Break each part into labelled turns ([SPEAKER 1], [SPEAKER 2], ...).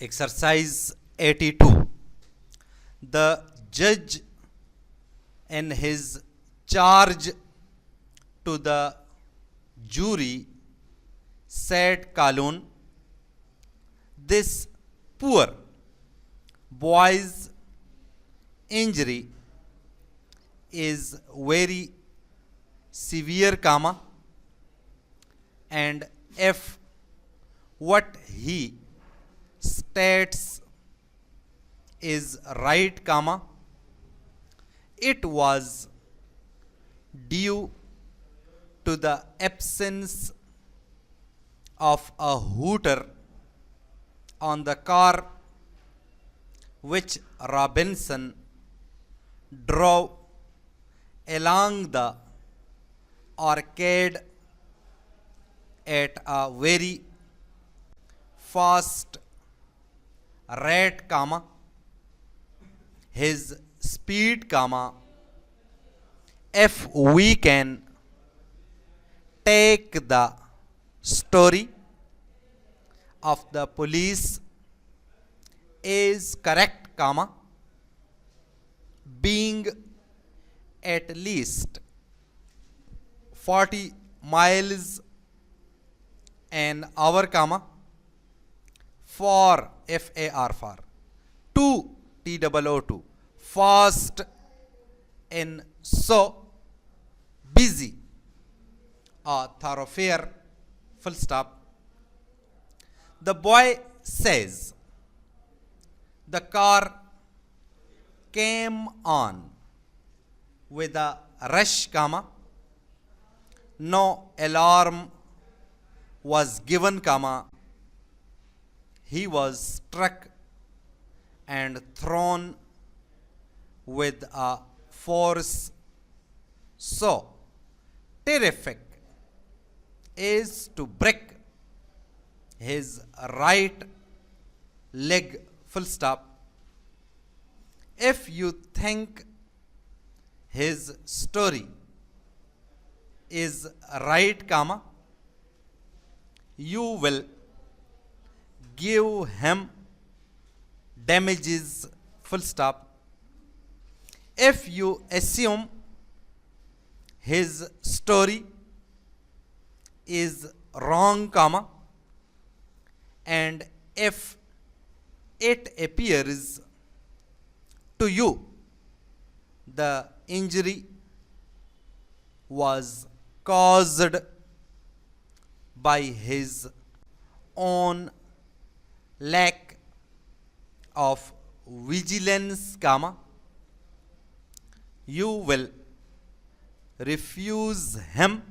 [SPEAKER 1] Exercise 82. The judge in his charge to the jury said, colon, this poor boy's injury is very severe, comma, and if what he states is right, comma, it was due to the absence of a hooter on the car which Robinson drove along the arcade at a very fast rate, comma, his speed, comma, if we can take the story of the police is correct, comma, being at least 40 miles an hour, comma, for FAR for 2 TOO2 fast and so busy a thoroughfare, full stop. The boy says the car came on with a rush, comma, no alarm was given, comma, he was struck and thrown with a force so terrific is to break his right leg, full stop. If you think his story is right, comma, you will give him damages, full stop. If you assume his story is wrong, comma, and if it appears to you the injury was caused by his own lack of vigilance, comma, you will refuse him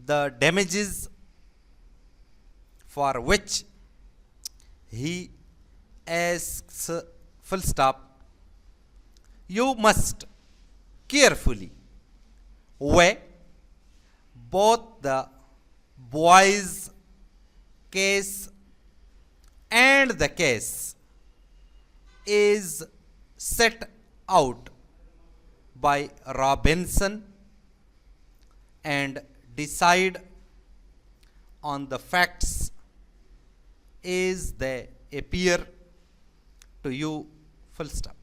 [SPEAKER 1] the damages for which he asks, full stop. You must carefully weigh both the boy's case and the case is set out by Robinson and decide on the facts as they appear to you, full stop.